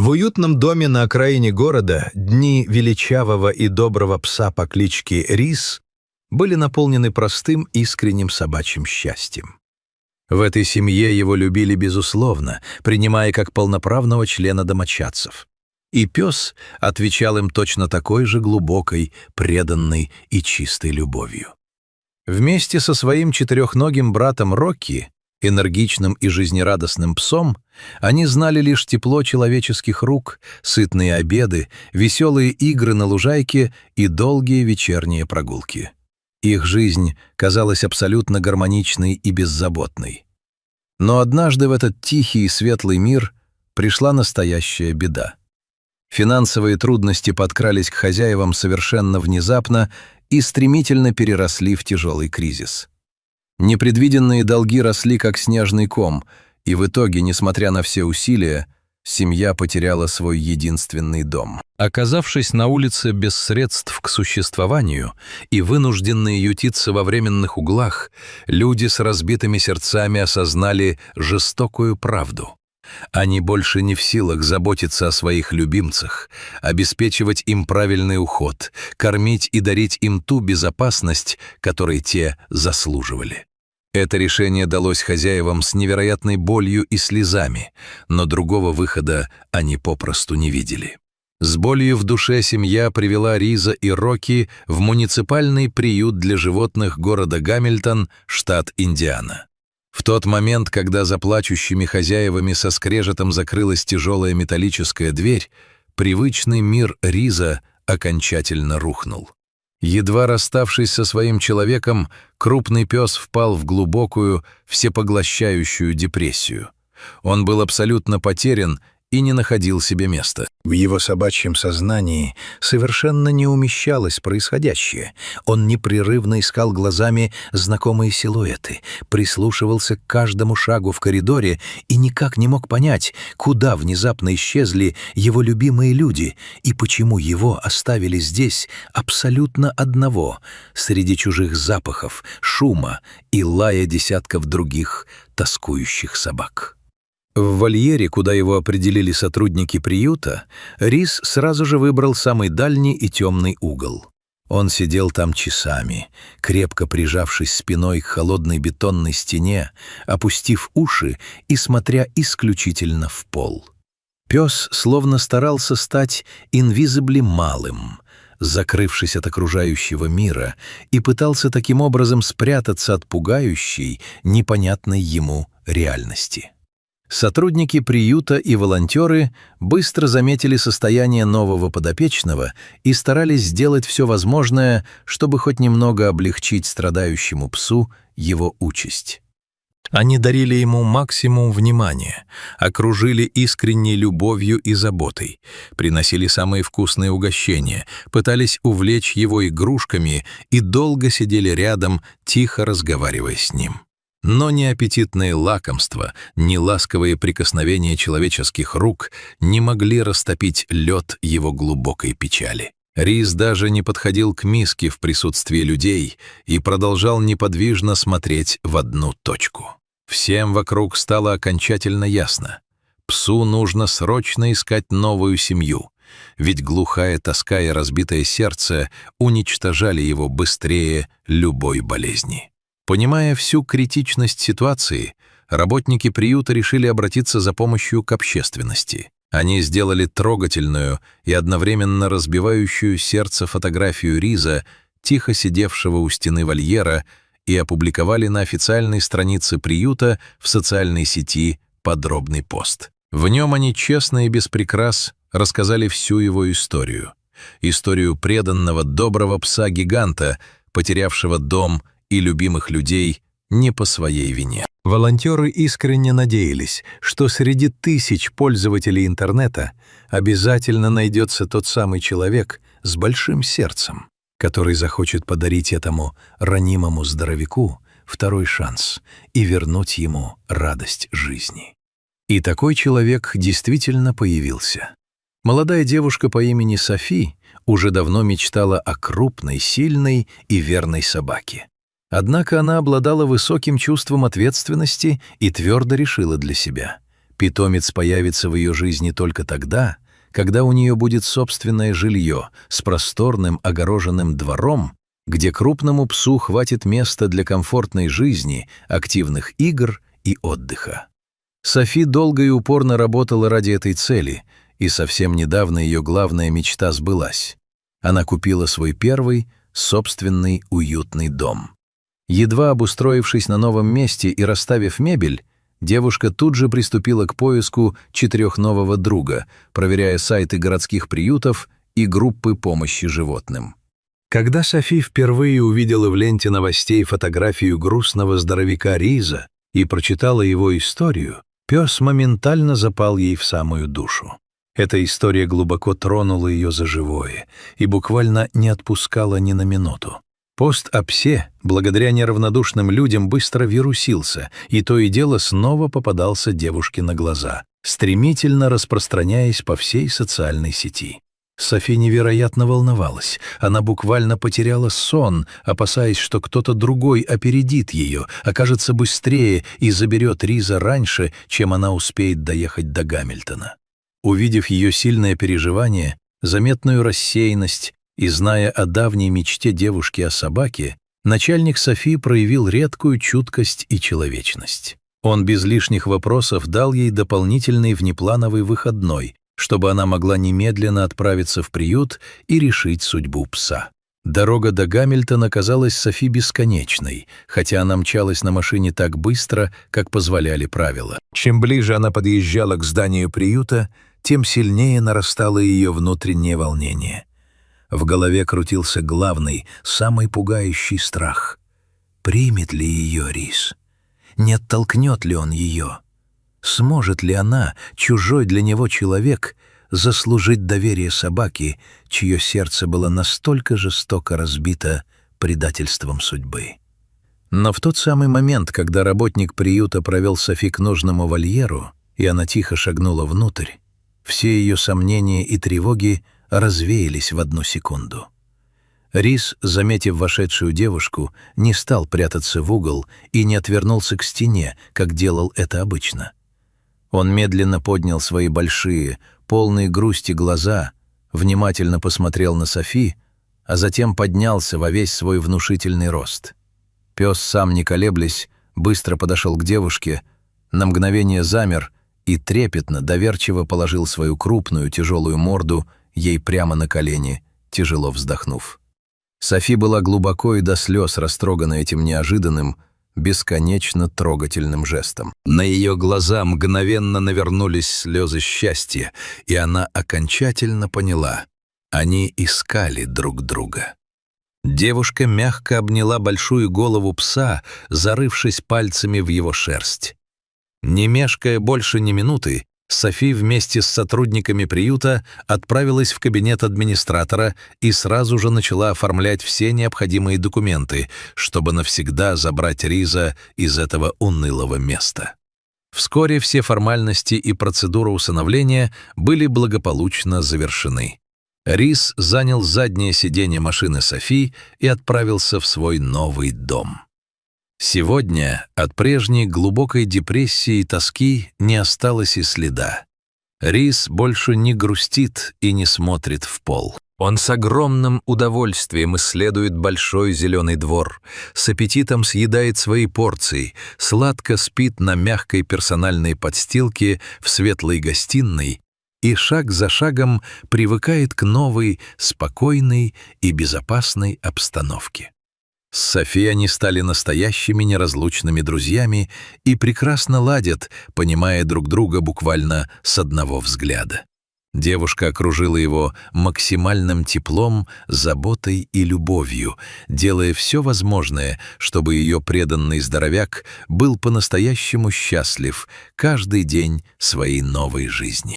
В уютном доме на окраине города дни величавого и доброго пса по кличке Рис были наполнены простым, искренним собачьим счастьем. В этой семье его любили безусловно, принимая как полноправного члена домочадцев. И пес отвечал им точно такой же глубокой, преданной и чистой любовью. Вместе со своим четырехногим братом Рокки, энергичным и жизнерадостным псом, они знали лишь тепло человеческих рук, сытные обеды, веселые игры на лужайке и долгие вечерние прогулки. Их жизнь казалась абсолютно гармоничной и беззаботной. Но однажды в этот тихий и светлый мир пришла настоящая беда. Финансовые трудности подкрались к хозяевам совершенно внезапно и стремительно переросли в тяжелый кризис. Непредвиденные долги росли как снежный ком, и в итоге, несмотря на все усилия, семья потеряла свой единственный дом. Оказавшись на улице без средств к существованию и вынужденные ютиться во временных углах, люди с разбитыми сердцами осознали жестокую правду. Они больше не в силах заботиться о своих любимцах, обеспечивать им правильный уход, кормить и дарить им ту безопасность, которой те заслуживали. Это решение далось хозяевам с невероятной болью и слезами, но другого выхода они попросту не видели. С болью в душе семья привела Риза и Рокки в муниципальный приют для животных города Гамильтон, штат Индиана. В тот момент, когда за плачущими хозяевами со скрежетом закрылась тяжелая металлическая дверь, привычный мир Риза окончательно рухнул. Едва расставшись со своим человеком, крупный пес впал в глубокую, всепоглощающую депрессию. Он был абсолютно потерян и не находил себе места. В его собачьем сознании совершенно не умещалось происходящее. Он непрерывно искал глазами знакомые силуэты, прислушивался к каждому шагу в коридоре и никак не мог понять, куда внезапно исчезли его любимые люди и почему его оставили здесь абсолютно одного, среди чужих запахов, шума и лая десятков других тоскующих собак. В вольере, куда его определили сотрудники приюта, Рис сразу же выбрал самый дальний и темный угол. Он сидел там часами, крепко прижавшись спиной к холодной бетонной стене, опустив уши и смотря исключительно в пол. Пес словно старался стать инвизибли малым, закрывшись от окружающего мира, и пытался таким образом спрятаться от пугающей, непонятной ему реальности. Сотрудники приюта и волонтеры быстро заметили состояние нового подопечного и старались сделать все возможное, чтобы хоть немного облегчить страдающему псу его участь. Они дарили ему максимум внимания, окружили искренней любовью и заботой, приносили самые вкусные угощения, пытались увлечь его игрушками и долго сидели рядом, тихо разговаривая с ним. Но ни аппетитные лакомства, ни ласковые прикосновения человеческих рук не могли растопить лед его глубокой печали. Рис даже не подходил к миске в присутствии людей и продолжал неподвижно смотреть в одну точку. Всем вокруг стало окончательно ясно. Псу нужно срочно искать новую семью, ведь глухая тоска и разбитое сердце уничтожали его быстрее любой болезни. Понимая всю критичность ситуации, работники приюта решили обратиться за помощью к общественности. Они сделали трогательную и одновременно разбивающую сердце фотографию Риза, тихо сидевшего у стены вольера, и опубликовали на официальной странице приюта в социальной сети подробный пост. В нем они честно и без прикрас рассказали всю его историю. Историю преданного доброго пса-гиганта, потерявшего дом и любимых людей не по своей вине. Волонтеры искренне надеялись, что среди тысяч пользователей интернета обязательно найдется тот самый человек с большим сердцем, который захочет подарить этому ранимому здоровяку второй шанс и вернуть ему радость жизни. И такой человек действительно появился. Молодая девушка по имени Софи уже давно мечтала о крупной, сильной и верной собаке. Однако она обладала высоким чувством ответственности и твердо решила для себя: Питомец появится в ее жизни только тогда, когда у нее будет собственное жилье с просторным огороженным двором, где крупному псу хватит места для комфортной жизни, активных игр и отдыха. Софи долго и упорно работала ради этой цели, и совсем недавно ее главная мечта сбылась. Она купила свой первый, собственный уютный дом. Едва обустроившись на новом месте и расставив мебель, девушка тут же приступила к поиску 4 нового друга, проверяя сайты городских приютов и группы помощи животным. Когда Софи впервые увидела в ленте новостей фотографию грустного здоровяка Риза и прочитала его историю, пес моментально запал ей в самую душу. Эта история глубоко тронула ее за живое и буквально не отпускала ни на минуту. Пост о псе, благодаря неравнодушным людям, быстро вирусился, и то и дело снова попадался девушке на глаза, стремительно распространяясь по всей социальной сети. Софи невероятно волновалась. Она буквально потеряла сон, опасаясь, что кто-то другой опередит ее, окажется быстрее и заберет Риза раньше, чем она успеет доехать до Гамильтона. Увидев ее сильное переживание, заметную рассеянность и зная о давней мечте девушки о собаке, начальник Софи проявил редкую чуткость и человечность. Он без лишних вопросов дал ей дополнительный внеплановый выходной, чтобы она могла немедленно отправиться в приют и решить судьбу пса. Дорога до Гамильтона казалась Софи бесконечной, хотя она мчалась на машине так быстро, как позволяли правила. Чем ближе она подъезжала к зданию приюта, тем сильнее нарастало ее внутреннее волнение. В голове крутился главный, самый пугающий страх. Примет ли ее Риз? Не оттолкнет ли он ее? Сможет ли она, чужой для него человек, заслужить доверие собаки, чье сердце было настолько жестоко разбито предательством судьбы? Но в тот самый момент, когда работник приюта провел Софи к нужному вольеру, и она тихо шагнула внутрь, все ее сомнения и тревоги развеялись в одну секунду. Риз, заметив вошедшую девушку, не стал прятаться в угол и не отвернулся к стене, как делал это обычно. Он медленно поднял свои большие, полные грусти глаза, внимательно посмотрел на Софи, а затем поднялся во весь свой внушительный рост. Пес, сам не колеблясь, быстро подошел к девушке, на мгновение замер и трепетно, доверчиво положил свою крупную, тяжелую морду ей прямо на колени, тяжело вздохнув. Софи была глубоко и до слез растрогана этим неожиданным, бесконечно трогательным жестом. На ее глаза мгновенно навернулись слезы счастья, и она окончательно поняла — они искали друг друга. Девушка мягко обняла большую голову пса, зарывшись пальцами в его шерсть. Не мешкая больше ни минуты, Софи вместе с сотрудниками приюта отправилась в кабинет администратора и сразу же начала оформлять все необходимые документы, чтобы навсегда забрать Риза из этого унылого места. Вскоре все формальности и процедура усыновления были благополучно завершены. Риз занял заднее сиденье машины Софи и отправился в свой новый дом. Сегодня от прежней глубокой депрессии и тоски не осталось и следа. Риз больше не грустит и не смотрит в пол. Он с огромным удовольствием исследует большой зеленый двор, с аппетитом съедает свои порции, сладко спит на мягкой персональной подстилке в светлой гостиной и шаг за шагом привыкает к новой, спокойной и безопасной обстановке. С Софи они стали настоящими неразлучными друзьями и прекрасно ладят, понимая друг друга буквально с одного взгляда. Девушка окружила его максимальным теплом, заботой и любовью, делая все возможное, чтобы ее преданный здоровяк был по-настоящему счастлив каждый день своей новой жизни.